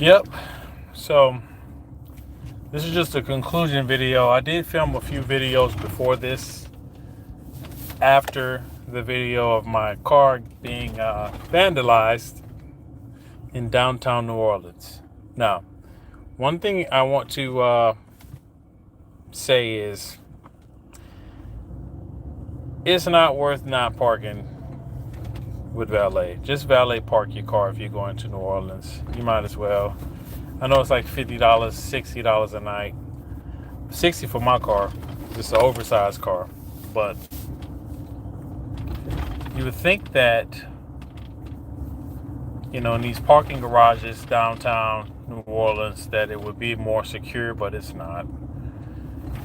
Yep. So this is just a conclusion video. I did film a few videos before this, after the video of my car being vandalized in downtown New Orleans. Now, one thing I want to say is it's not worth not parking with valet. Just valet park your car if you're going to New Orleans. You might as well. I know it's like $50, $60 a night. 60 for my car. It's an oversized car. But you would think that, in these parking garages downtown New Orleans, that it would be more secure, but it's not.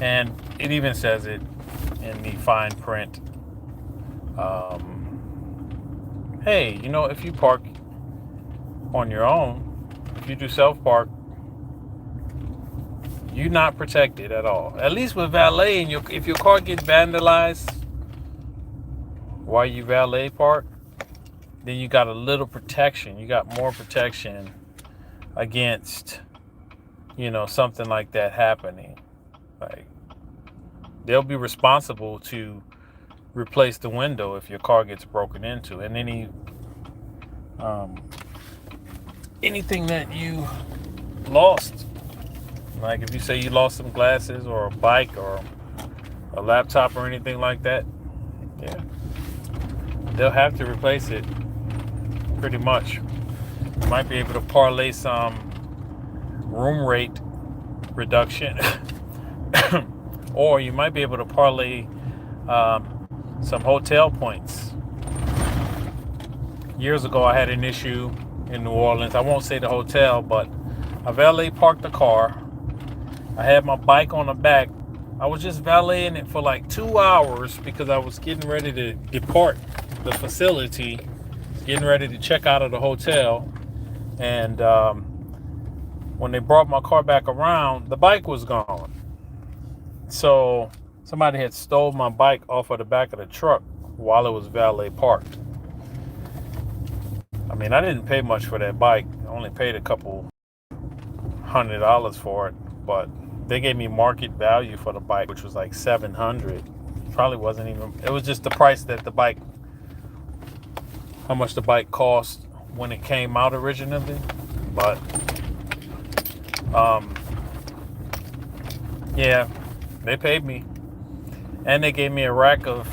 And it even says it in the fine print. Hey, if you park on your own, if you do self-park, you're not protected at all. At least with valet, if your car gets vandalized while you valet park, then you got a little protection. You got more protection against, something like that happening. Like, they'll be responsible to replace the window if your car gets broken into, and anything that you lost, like if you say you lost some glasses or a bike or a laptop or anything like that, yeah, they'll have to replace it pretty much. You might be able to parlay some room rate reduction or you might be able to parlay some hotel points. Years ago, I had an issue in New Orleans. I won't say the hotel, but I valet parked the car. I had my bike on the back. I was just valeting it for like 2 hours because I was getting ready to depart the facility, getting ready to check out of the hotel. And when they brought my car back around, the bike was gone. So somebody had stole my bike off of the back of the truck while it was valet parked. I mean, I didn't pay much for that bike. I only paid a couple $100 for it, but they gave me market value for the bike, which was like $700. Probably wasn't even. It was just the price that the bike, how much the bike cost when it came out originally. But yeah, they paid me. And they gave me a rack of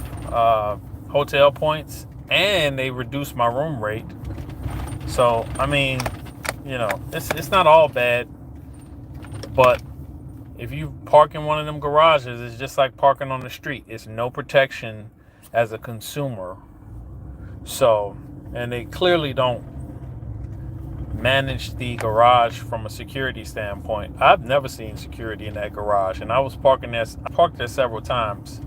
hotel points, and they reduced my room rate. So, I mean, it's not all bad. But if you park in one of them garages, it's just like parking on the street. It's no protection as a consumer. So, and they clearly don't manage the garage from a security standpoint. I've never seen security in that garage, and I parked there several times.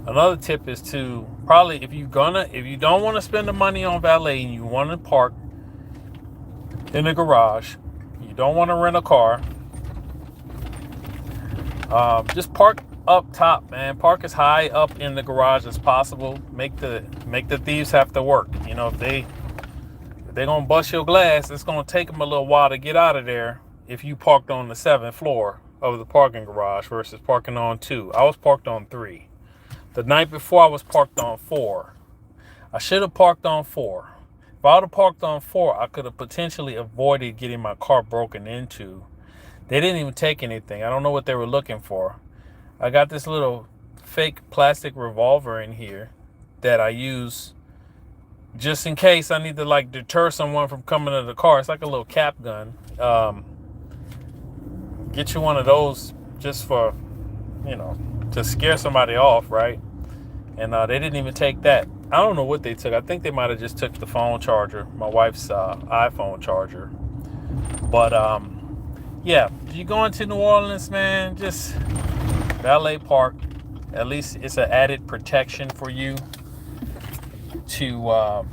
Another tip is to probably, if you don't want to spend the money on valet and you want to park in the garage, you don't want to rent a car, just park up top, man. Park as high up in the garage as possible. Make the thieves have to work. If they're gonna bust your glass, it's gonna take them a little while to get out of there. If you parked on the 7th floor of the parking garage versus parking on 2, I was parked on 3. The night before, I was parked on 4. I should have parked on 4. If I would have parked on 4, I could have potentially avoided getting my car broken into. They didn't even take anything. I don't know what they were looking for. I got this little fake plastic revolver in here that I use just in case I need to deter someone from coming to the car. It's like a little cap gun. Get you one of those just for, to scare somebody off, right? And they didn't even take that. I don't know what they took. I think they might have just took the phone charger, my wife's iPhone charger. But yeah, if you're going to New Orleans, man, just valet park. At least it's an added protection for you to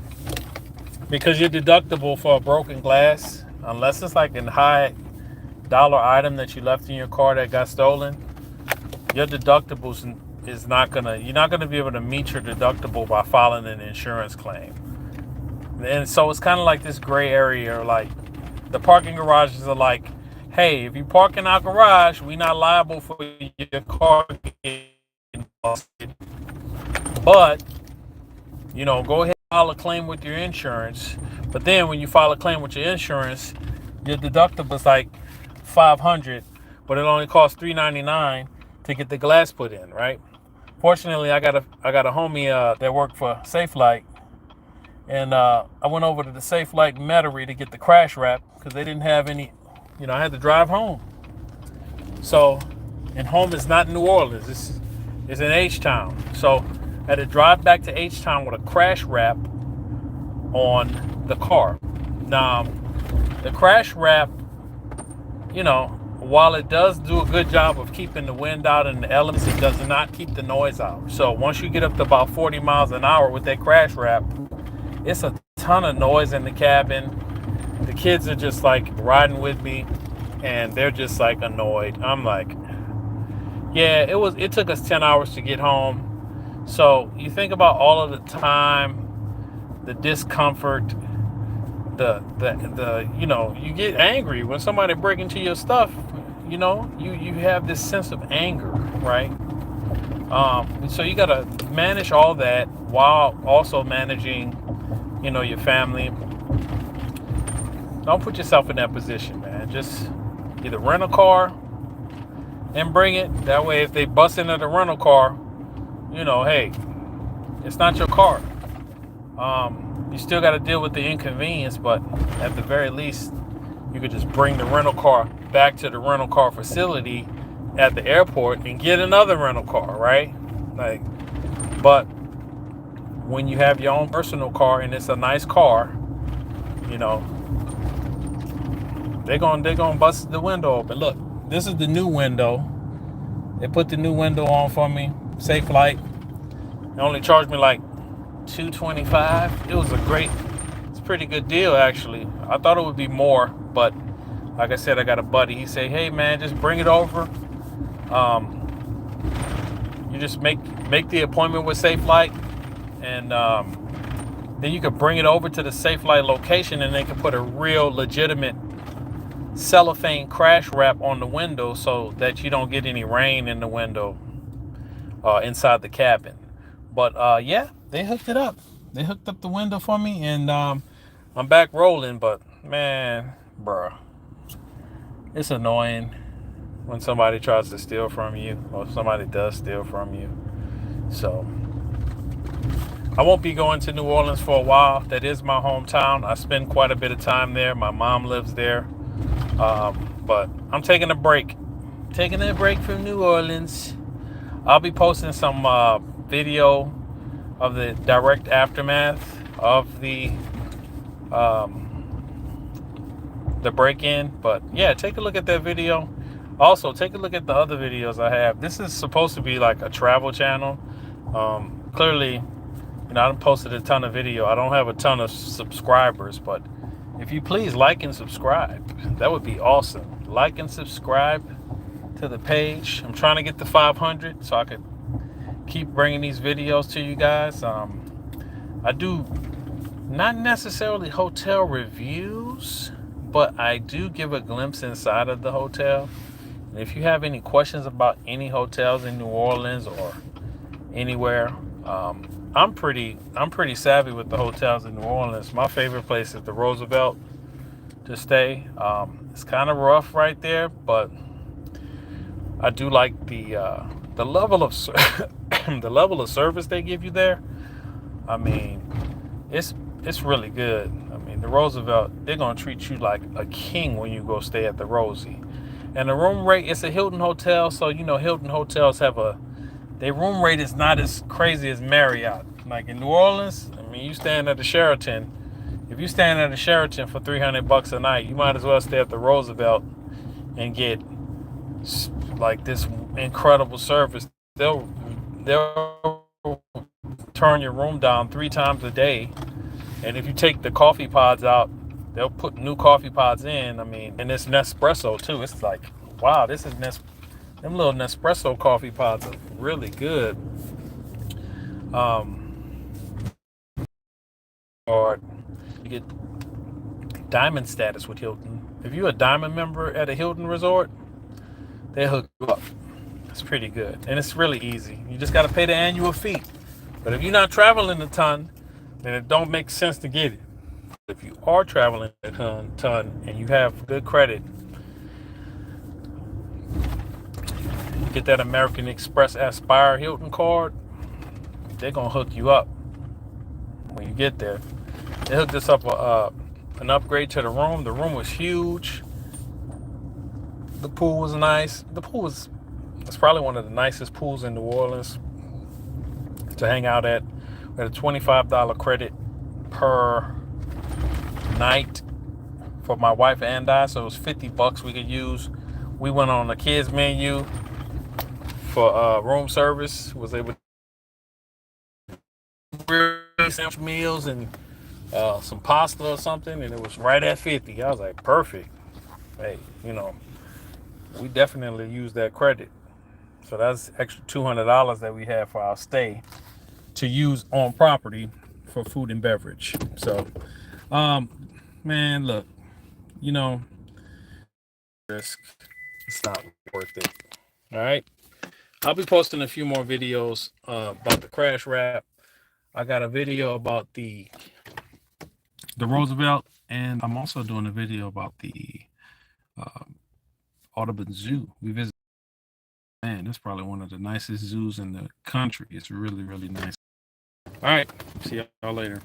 because you're deductible for a broken glass, unless it's like a high dollar item that you left in your car that got stolen. Your deductibles you're not gonna be able to meet your deductible by filing an insurance claim. And so it's kind of like this gray area, like the parking garages are like, hey, if you park in our garage, we're not liable for your car getting busted. But, go ahead and file a claim with your insurance. But then when you file a claim with your insurance, your deductible is like $500, but it only costs $399 to get the glass put in, right? Fortunately, I got a homie that worked for SafeLight, and I went over to the SafeLight Metairie to get the crash wrap because they didn't have any. I had to drive home. So, and home is not New Orleans. It's in H-Town. So, I had to drive back to H-Town with a crash wrap on the car. Now, the crash wrap, while it does do a good job of keeping the wind out and the elements, it does not keep the noise out. So once you get up to about 40 miles an hour with that crash wrap, it's a ton of noise in the cabin. The kids are just like riding with me and they're just like annoyed. I'm like, yeah, it took us 10 hours to get home. So you think about all of the time, the discomfort, the you get angry when somebody break into your stuff. You have this sense of anger, right? So you got to manage all that while also managing, your family. Don't put yourself in that position, man. Just either rent a car and bring it. That way, if they bust into the rental car, hey, it's not your car. You still got to deal with the inconvenience, but at the very least, you could just bring the rental car back to the rental car facility at the airport and get another rental car, right? But when you have your own personal car and it's a nice car, they're gonna bust the window open. Look, this is the new window. They put the new window on for me. SafeLight. They only charged me like $225. It's a pretty good deal actually. I thought it would be more, but like I said, I got a buddy. He said, hey man, just bring it over. You just make the appointment with SafeLight, and then you could bring it over to the SafeLight location and they can put a real legitimate cellophane crash wrap on the window so that you don't get any rain in the window inside the cabin. But yeah, they hooked it up. They hooked up the window for me, and I'm back rolling. But man, bro, it's annoying when somebody tries to steal from you, or somebody does steal from you. So I won't be going to New Orleans for a while. That is my hometown. I spend quite a bit of time there. My mom lives there. But I'm taking a break. Taking a break from New Orleans. I'll be posting some video of the direct aftermath of the break-in. But yeah, take a look at that video. Also, take a look at the other videos I have. This is supposed to be like a travel channel. Clearly, I done posted a ton of video. I don't have a ton of subscribers, but if you please like and subscribe, that would be awesome. Like and subscribe to the page. I'm trying to get to 500 so I could keep bringing these videos to you guys. I do not necessarily hotel reviews, but I do give a glimpse inside of the hotel. And if you have any questions about any hotels in New Orleans or anywhere, I'm pretty savvy with the hotels in New Orleans. My favorite place is the Roosevelt to stay. It's kind of rough right there, but I do like the level of the level of service they give you there. I mean, it's really good. I mean, the Roosevelt, they're gonna treat you like a king when you go stay at the Rosie. And the room rate, it's a Hilton hotel, so Hilton hotels have their room rate is not as crazy as Marriott. Like in New Orleans, I mean, you staying at the Sheraton. If you staying at the Sheraton for $300 a night, you might as well stay at the Roosevelt and get like this incredible service. They'll turn your room down 3 times a day, and if you take the coffee pods out, they'll put new coffee pods in. I mean, and it's Nespresso too. It's like, wow, this is them little Nespresso coffee pods are really good. Or you get diamond status with Hilton. If you're a diamond member at a Hilton resort, they hook you up. It's pretty good, and it's really easy. You just got to pay the annual fee. But if you're not traveling a ton, then it don't make sense to get it. If you are traveling a ton and you have good credit, you get that American Express Aspire Hilton card, they're gonna hook you up when you get there. They hooked us up an upgrade to the room. The room was huge. The pool was nice. It's probably one of the nicest pools in New Orleans to hang out at. We had a $25 credit per night for my wife and I, so it was $50 we could use. We went on the kids menu for room service. Was able to sandwich meals and some pasta or something, and it was right at 50. I was like, perfect. Hey, we definitely use that credit. So that's extra $200 that we have for our stay to use on property for food and beverage. So, man, look, risk, it's not worth it. All right. I'll be posting a few more videos about the crash wrap. I got a video about the Roosevelt, and I'm also doing a video about the Audubon Zoo. We visited. Man, it's probably one of the nicest zoos in the country. It's really, really nice. All right. See y'all later.